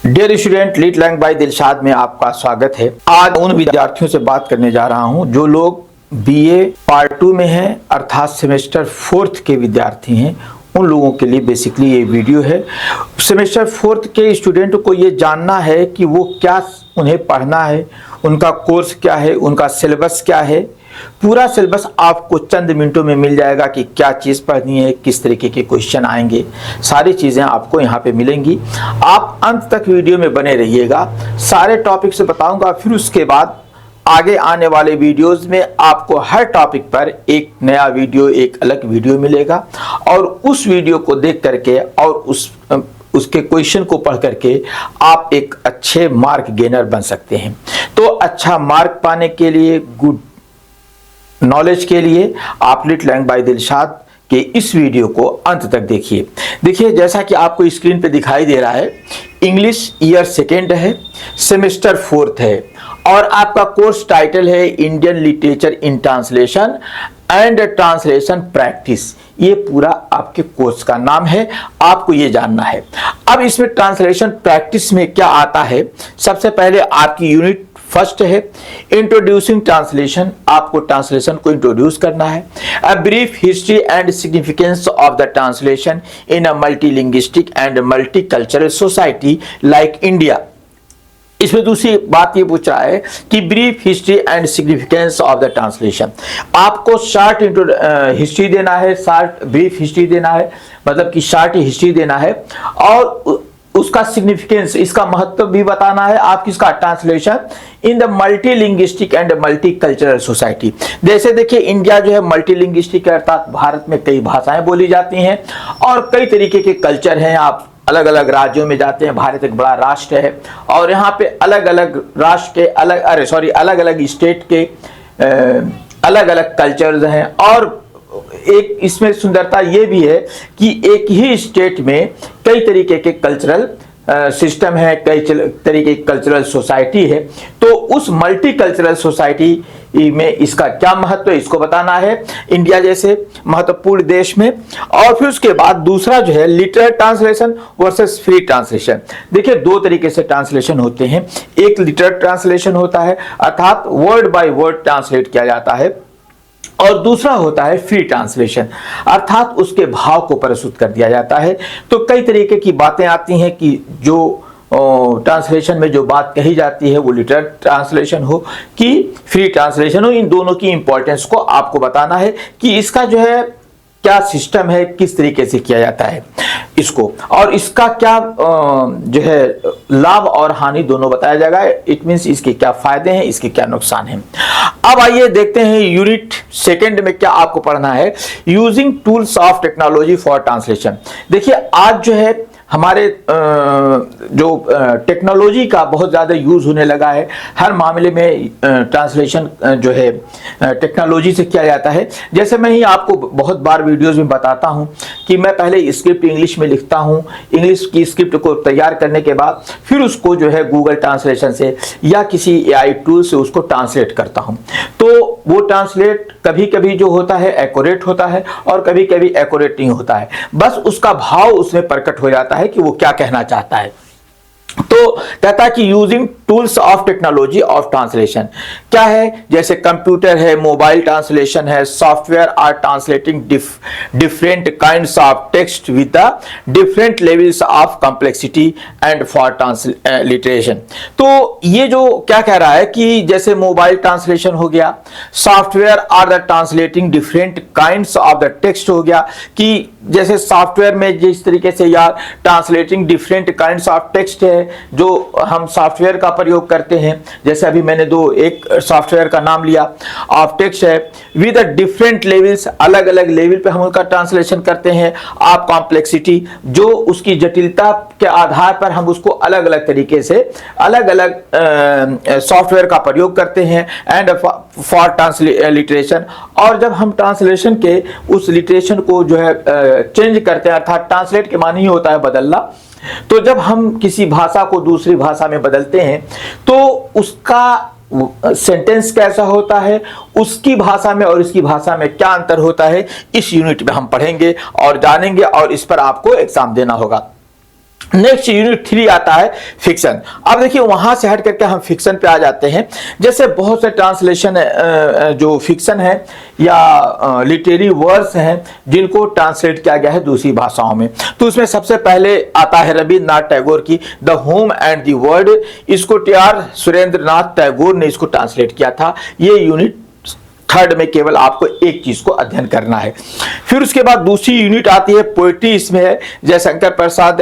Dear student, lead learning by Dilshad में आपका स्वागत है। आज उन विद्यार्थियों से बात करने जा रहा हूं जो लोग बीए पार्ट 2 में हैं, अर्थात सेमेस्टर 4th के विद्यार्थी हैं। उन लोगों के लिए बेसिकली ये वीडियो है। सेमेस्टर 4th के स्टूडेंट को ये जानना है कि वो क्या उन्हें पढ़ना है, उनका कोर्स क्या है, उनका सिलेबस क्या है। पूरा सिलेबस आपको चंद मिनटों में मिल जाएगा कि क्या चीज़ पढ़नी है, किस तरीके के क्वेश्चन आएंगे, सारी चीज़ें आपको यहाँ पे मिलेंगी। आप अंत तक वीडियो में बने रहिएगा, सारे टॉपिक से बताऊंगा। फिर उसके बाद आगे आने वाले वीडियोस में आपको हर टॉपिक पर एक नया वीडियो, एक अलग वीडियो मिलेगा और उस वीडियो को देख करके और उसके क्वेश्चन को पढ़ करके आप एक अच्छे मार्क गेनर बन सकते हैं। तो अच्छा मार्क पाने के लिए, गुड नॉलेज के लिए आप लीड लर्निंग बाय दिलशाद के इस वीडियो को अंत तक देखिए। देखिए, जैसा कि आपको स्क्रीन पे दिखाई दे रहा है, इंग्लिश ईयर 2nd है, सेमेस्टर 4th है और आपका कोर्स टाइटल है Indian literature in translation and translation practice. ये पूरा आपके कोर्स का नाम है, आपको ये जानना है। अब इसमें ट्रांसलेशन प्रैक्टिस में क्या आता है, सबसे पहले आपकी यूनिट फर्स्ट है इंट्रोड्यूसिंग ट्रांसलेशन। आपको ट्रांसलेशन को इंट्रोड्यूस करना है। A brief history and significance of the translation in a multilinguistic and multicultural society like India. इसमें दूसरी बात ये पूछ रहा है कि brief history and significance of the translation. आपको शॉर्ट हिस्ट्री देना है, शॉर्ट ब्रीफ हिस्ट्री देना है, मतलब कि शॉर्ट हिस्ट्री देना है और उसका सिग्निफिकेंस, इसका महत्व भी बताना है। आप किसका translation in the multilinguistic and multicultural society. जैसे देखिए, इंडिया जो है मल्टीलिंग्विस्टिक है, अर्थात भारत में कई भाषाएं बोली जाती हैं और कई तरीके के कल्चर हैं। आप अलग अलग राज्यों में जाते हैं, भारत एक बड़ा राष्ट्र है और यहाँ पे अलग अलग राष्ट्र के अलग अलग स्टेट के अलग अलग कल्चर्स हैं। और एक इसमें सुंदरता ये भी है कि एक ही स्टेट में कई तरीके के कल्चरल सिस्टम है, कई तरीके की कल्चरल सोसाइटी है। तो उस मल्टी कल्चरल सोसाइटी में इसका क्या महत्व है, इसको बताना है इंडिया जैसे महत्वपूर्ण देश में। और फिर उसके बाद दूसरा जो है literal translation versus free translation. देखिए, दो तरीके से ट्रांसलेशन होते हैं। एक लिटरल ट्रांसलेशन होता है, अर्थात वर्ड बाय वर्ड ट्रांसलेट किया जाता है, और दूसरा होता है फ्री ट्रांसलेशन, अर्थात उसके भाव को प्रस्तुत कर दिया जाता है। तो कई तरीके की बातें आती हैं कि जो ट्रांसलेशन में जो बात कही जाती है वो लिटरल ट्रांसलेशन हो कि फ्री ट्रांसलेशन हो। इन दोनों की इंपॉर्टेंस को आपको बताना है कि इसका जो है क्या सिस्टम है, किस तरीके से किया जाता है इसको, और इसका क्या जो है लाभ और हानि दोनों बताया जाएगा। इट मींस इसके क्या फायदे हैं, इसके क्या नुकसान हैं। अब आइए देखते हैं यूनिट 2nd में क्या आपको पढ़ना है, using tools of technology for translation. देखिए, आज जो है हमारे जो टेक्नोलॉजी का बहुत ज़्यादा यूज़ होने लगा है, हर मामले में ट्रांसलेशन जो है टेक्नोलॉजी से किया जाता है। जैसे मैं ही आपको बहुत बार वीडियोस में बताता हूं कि मैं पहले स्क्रिप्ट इंग्लिश में लिखता हूं, इंग्लिश की स्क्रिप्ट को तैयार करने के बाद फिर उसको जो है गूगल ट्रांसलेशन से या किसी AI टूल से उसको ट्रांसलेट करता हूँ। तो वो ट्रांसलेट कभी कभी जो होता है एक्यूरेट होता है और कभी कभी एक्यूरेट नहीं होता है, बस उसका भाव उसमें प्रकट हो जाता है कि वो क्या कहना चाहता है। तो कहता है कि using tools of technology of translation क्या है, जैसे कंप्यूटर है, मोबाइल ट्रांसलेशन है, software are translating different kinds of text with the different levels of complexity and for transliteration. तो ये जो क्या कह रहा है कि जैसे मोबाइल ट्रांसलेशन हो गया, software are the translating different kinds of the text हो गया कि जैसे सॉफ्टवेयर में जिस तरीके से यार translating different kinds of text है जो हम सॉफ्टवेयर का प्रयोग करते हैं। जैसे अभी मैंने एक सॉफ्टवेयर का नाम लिया, ऑफ टेक्स्ट है, विद डिफरेंट लेवल्स, अलग अलग लेवल पे हम उसका ट्रांसलेशन करते हैं। आप कॉम्प्लेक्सिटी, जो उसकी जटिलता के आधार पर हम उसको अलग अलग तरीके से अलग अलग सॉफ्टवेयर का प्रयोग करते हैं। एंड फॉर ट्रांसलिटरेशन, और जब हम ट्रांसलेशन के उस लिटरेशन को जो है चेंज करते हैं, अर्थात ट्रांसलेट के मानी ही होता है बदलना। तो जब हम किसी भाषा को दूसरी भाषा में बदलते हैं तो उसका सेंटेंस कैसा होता है, उसकी भाषा में और इसकी भाषा में क्या अंतर होता है, इस यूनिट में हम पढ़ेंगे और जानेंगे और इस पर आपको एग्जाम देना होगा। नेक्स्ट यूनिट 3 आता है फिक्शन। अब देखिए वहां से हट करके हम फिक्शन पे आ जाते हैं। जैसे बहुत से ट्रांसलेशन जो फिक्शन है या लिटरेरी वर्ड्स हैं जिनको ट्रांसलेट किया गया है दूसरी भाषाओं में, तो उसमें सबसे पहले आता है रविन्द्रनाथ टैगोर की the home and the world. इसको टी.आर. सुरेंद्रनाथ टैगोर ने इसको ट्रांसलेट किया था। ये यूनिट 3 में केवल आपको एक चीज को अध्ययन करना है। फिर उसके बाद दूसरी यूनिट आती है पोएट्री। इसमें है जयशंकर प्रसाद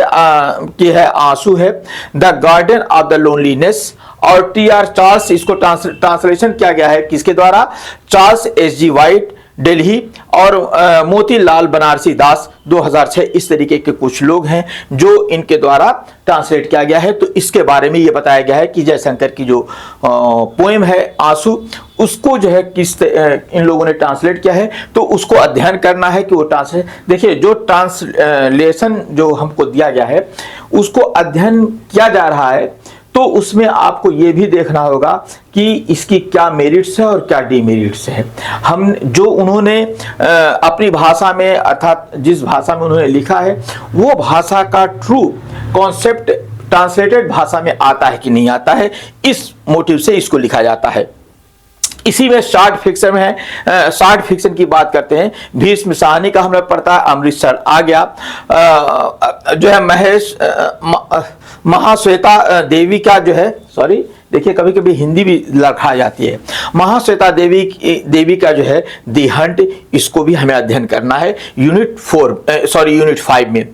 की है आंसू है, the garden of the loneliness, और टी.आर. चार्ल्स, इसको ट्रांसलेशन किया गया है किसके द्वारा, चार्ल्स एस.जी. वाइट दिल्ली, और मोतीलाल बनारसी दास 2006। इस तरीके के कुछ लोग हैं जो इनके द्वारा ट्रांसलेट किया गया है। तो इसके बारे में ये बताया गया है कि जयशंकर की जो पोएम है आंसू, उसको जो है इन लोगों ने ट्रांसलेट किया है, तो उसको अध्ययन करना है कि वो ट्रांसलेट। देखिए जो ट्रांसलेशन जो हमको दिया गया है उसको अध्ययन किया जा रहा है, तो उसमें आपको ये भी देखना होगा कि इसकी क्या मेरिट्स है और क्या डिमेरिट्स है। हम जो उन्होंने अपनी भाषा में, अर्थात जिस भाषा में उन्होंने लिखा है, वो भाषा का ट्रू कॉन्सेप्ट ट्रांसलेटेड भाषा में आता है कि नहीं आता है, इस मोटिव से इसको लिखा जाता है। इसी में शॉर्ट फिक्शन में है। शॉर्ट फिक्शन की बात करते हैं, भीष्म साहनी का हमने पढ़ता है, अमृतसर आ गया। जो है महाश्वेता देवी का जो है, सॉरी देखिए कभी कभी हिंदी भी लखा जाती है, महाश्वेता देवी का जो है दी हंट, इसको भी हमें अध्ययन करना है यूनिट 5 में।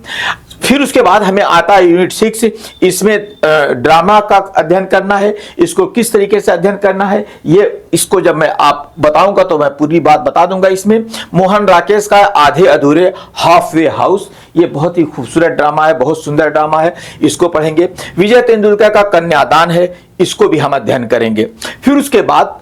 फिर उसके बाद हमें आता है यूनिट 6। इसमें ड्रामा का अध्ययन करना है। इसको किस तरीके से अध्ययन करना है, ये इसको जब मैं आप बताऊंगा तो मैं पूरी बात बता दूंगा। इसमें मोहन राकेश का आधे अधूरे हाफ वे हाउस, ये बहुत ही खूबसूरत ड्रामा है, बहुत सुंदर ड्रामा है, इसको पढ़ेंगे। विजय तेंदुलकर का कन्यादान है, इसको भी हम अध्ययन करेंगे। फिर उसके बाद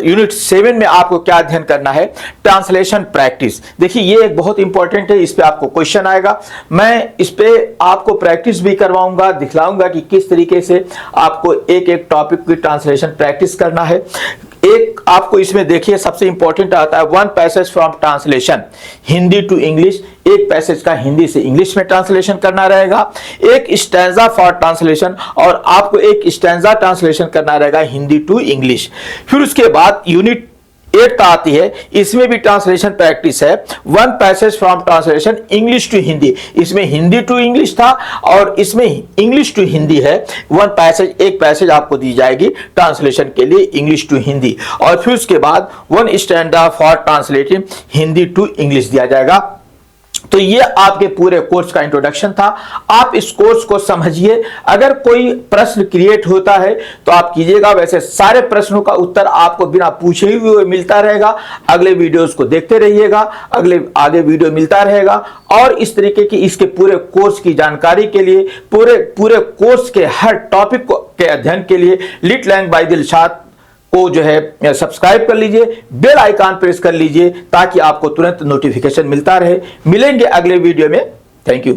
यूनिट 7 में आपको क्या अध्ययन करना है, ट्रांसलेशन प्रैक्टिस। देखिए ये एक बहुत इंपॉर्टेंट है, इस पे आपको क्वेश्चन आएगा। मैं इस पे आपको प्रैक्टिस भी करवाऊंगा, दिखलाऊंगा कि किस तरीके से आपको एक एक टॉपिक की ट्रांसलेशन प्रैक्टिस करना है। एक आपको इसमें देखिए सबसे इंपॉर्टेंट आता है one passage from translation Hindi to English. एक पैसेज का हिंदी से इंग्लिश में ट्रांसलेशन करना रहेगा। एक स्टैंजा फॉर ट्रांसलेशन, और आपको एक स्टैंजा ट्रांसलेशन करना रहेगा हिंदी टू इंग्लिश। फिर उसके बाद यूनिट 8 आती है, इसमें भी ट्रांसलेशन प्रैक्टिस है, one passage from translation English to Hindi. इसमें हिंदी टू इंग्लिश था और इसमें इंग्लिश टू हिंदी है। वन पैसेज, एक पैसेज आपको दी जाएगी ट्रांसलेशन के लिए इंग्लिश टू हिंदी, और फिर उसके बाद one standard for translating Hindi to English दिया जाएगा। तो ये आपके पूरे कोर्स का इंट्रोडक्शन था। आप इस कोर्स को समझिए। अगर कोई प्रश्न क्रिएट होता है तो आप कीजिएगा, वैसे सारे प्रश्नों का उत्तर आपको बिना पूछे हुए मिलता रहेगा। अगले वीडियोस को देखते रहिएगा, आगे वीडियो मिलता रहेगा। और इस तरीके की इसके पूरे कोर्स की जानकारी के लिए, पूरे कोर्स के हर टॉपिक के अध्ययन के लिए लिट लैंग्वेज बाय दिलशाद को जो है सब्सक्राइब कर लीजिए, बेल आइकन प्रेस कर लीजिए ताकि आपको तुरंत नोटिफिकेशन मिलता रहे। मिलेंगे अगले वीडियो में। Thank you.